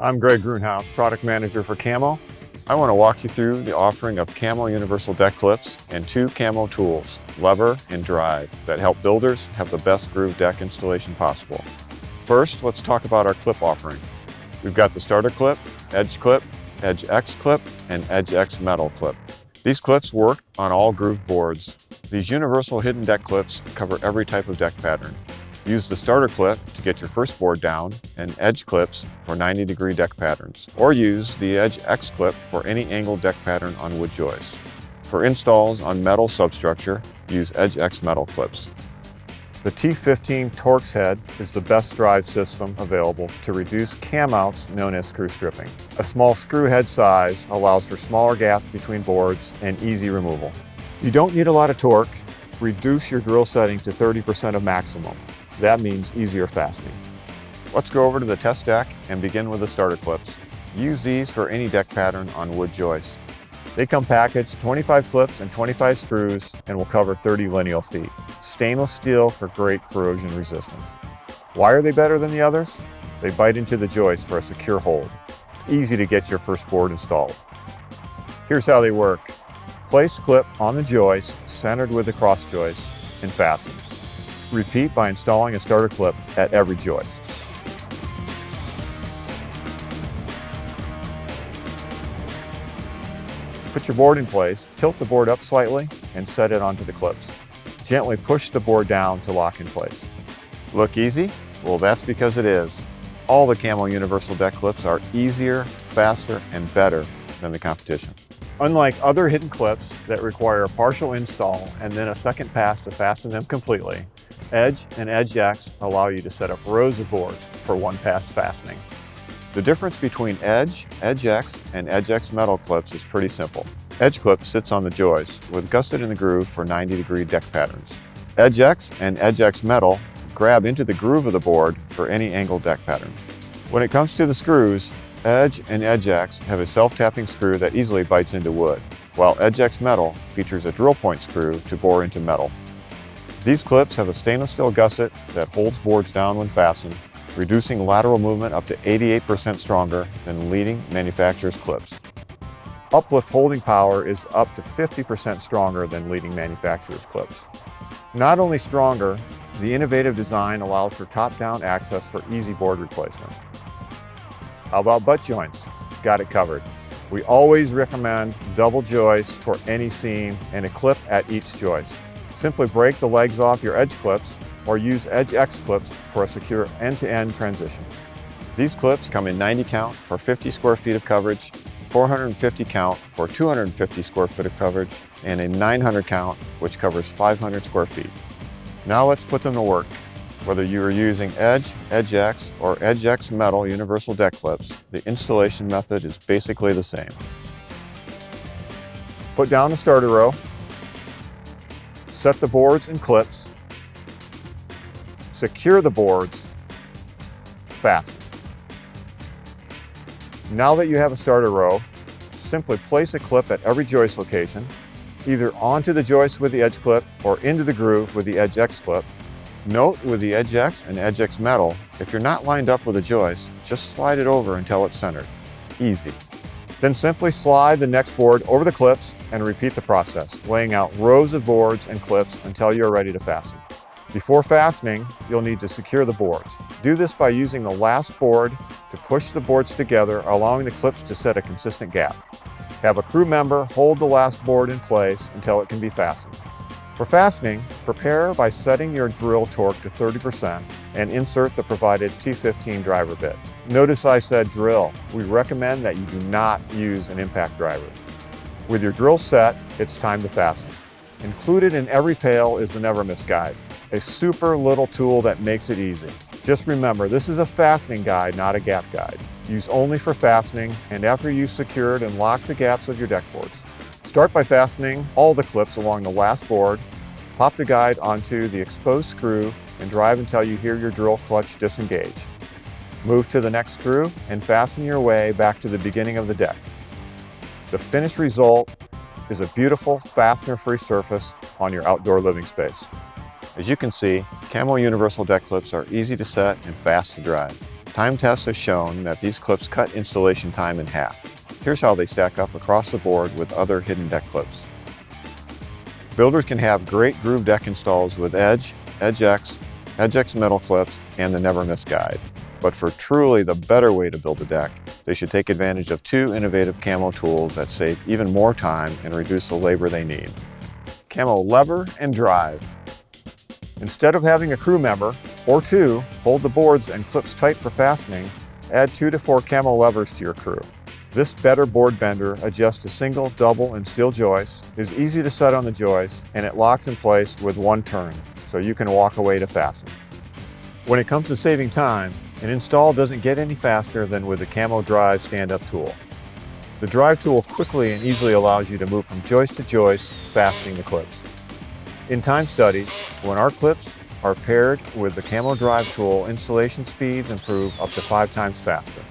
I'm Greg Grunhouse, Product Manager for Camo. I want to walk you through the offering of Camo Universal Deck Clips and two Camo tools, Lever and Drive, that help builders have the best groove deck installation possible. First, let's talk about our clip offering. We've got the starter clip, Edge X clip, and Edge X metal clip. These clips work on all groove boards. These universal hidden deck clips cover every type of deck pattern. Use the starter clip to get your first board down and edge clips for 90-degree deck patterns, or use the Edge X clip for any angled deck pattern on wood joists. For installs on metal substructure, use Edge X metal clips. The T15 Torx head is the best drive system available to reduce cam outs known as screw stripping. A small screw head size allows for smaller gaps between boards and easy removal. You don't need a lot of torque. Reduce your drill setting to 30% of maximum. That means easier fastening. Let's go over to the test deck and begin with the starter clips. Use these for any deck pattern on wood joists. They come packaged 25 clips and 25 screws and will cover 30 lineal feet. Stainless steel for great corrosion resistance. Why are they better than the others? They bite into the joist for a secure hold. It's easy to get your first board installed. Here's how they work. Place clip on the joist, centered with the cross joist, and fasten. Repeat by installing a starter clip at every joist. Put your board in place, tilt the board up slightly, and set it onto the clips. Gently push the board down to lock in place. Look easy? Well, that's because it is. All the Camo Universal Deck Clips are easier, faster, and better than the competition. Unlike other hidden clips that require a partial install and then a second pass to fasten them completely, Edge and Edge X allow you to set up rows of boards for one pass fastening. The difference between Edge, Edge X, and Edge X metal clips is pretty simple. Edge clip sits on the joist with gusset in the groove for 90-degree deck patterns. Edge X and Edge X metal grab into the groove of the board for any angled deck pattern. When it comes to the screws, Edge and Edge X have a self-tapping screw that easily bites into wood, while Edge X metal features a drill point screw to bore into metal. These clips have a stainless steel gusset that holds boards down when fastened, reducing lateral movement up to 88% stronger than leading manufacturer's clips. Uplift holding power is up to 50% stronger than leading manufacturer's clips. Not only stronger, the innovative design allows for top-down access for easy board replacement. How about butt joints? Got it covered. We always recommend double joists for any seam and a clip at each joist. Simply break the legs off your edge clips or use Edge X clips for a secure end-to-end transition. These clips come in 90 count for 50 square feet of coverage, 450 count for 250 square feet of coverage, and a 900 count which covers 500 square feet. Now let's put them to work. Whether you are using Edge, Edge X, or Edge X metal universal deck clips, the installation method is basically the same. Put down the starter row, set the boards and clips, secure the boards, fasten. Now that you have a starter row, simply place a clip at every joist location, either onto the joist with the edge clip or into the groove with the Edge X clip. Note with the Edge X and Edge X metal, if you're not lined up with a joist, just slide it over until it's centered. Easy. Then simply slide the next board over the clips and repeat the process, laying out rows of boards and clips until you're ready to fasten. Before fastening, you'll need to secure the boards. Do this by using the last board to push the boards together, allowing the clips to set a consistent gap. Have a crew member hold the last board in place until it can be fastened. For fastening, prepare by setting your drill torque to 30% and insert the provided T15 driver bit. Notice I said drill. We recommend that you do not use an impact driver. With your drill set, it's time to fasten. Included in every pail is the Never Miss Guide, a super little tool that makes it easy. Just remember, this is a fastening guide, not a gap guide. Use only for fastening and after you've secured and locked the gaps of your deck boards. Start by fastening all the clips along the last board, pop the guide onto the exposed screw, and drive until you hear your drill clutch disengage. Move to the next screw and fasten your way back to the beginning of the deck. The finished result is a beautiful, fastener-free surface on your outdoor living space. As you can see, Camo Universal Deck Clips are easy to set and fast to drive. Time tests have shown that these clips cut installation time in half. Here's how they stack up across the board with other hidden deck clips. Builders can have great groove deck installs with Edge, EdgeX, EdgeX metal clips, and the Never Miss guide. But for truly the better way to build a deck, they should take advantage of two innovative Camo tools that save even more time and reduce the labor they need. Camo lever and drive. Instead of having a crew member, or two, hold the boards and clips tight for fastening, add 2 to 4 Camo levers to your crew. This better board bender adjusts to single, double, and steel joists, is easy to set on the joist, and it locks in place with one turn, so you can walk away to fasten. When it comes to saving time, an install doesn't get any faster than with the Camo Drive stand-up tool. The drive tool quickly and easily allows you to move from joist to joist, fastening the clips. In time studies, when our clips are paired with the Camo Drive tool, installation speeds improve up to 5 times faster.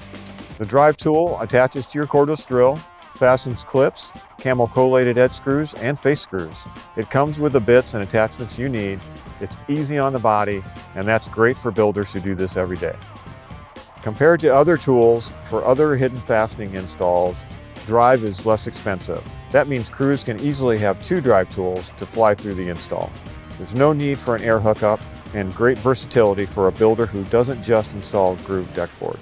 The drive tool attaches to your cordless drill, fastens clips, Camo collated edge screws, and face screws. It comes with the bits and attachments you need. It's easy on the body, and that's great for builders who do this every day. Compared to other tools for other hidden fastening installs, Drive is less expensive. That means crews can easily have 2 drive tools to fly through the install. There's no need for an air hookup, and great versatility for a builder who doesn't just install groove deck board.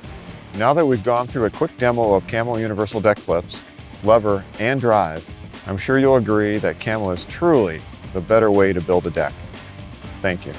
Now that we've gone through a quick demo of Camo universal deck clips, lever, and drive, I'm sure you'll agree that Camo is truly the better way to build a deck. Thank you.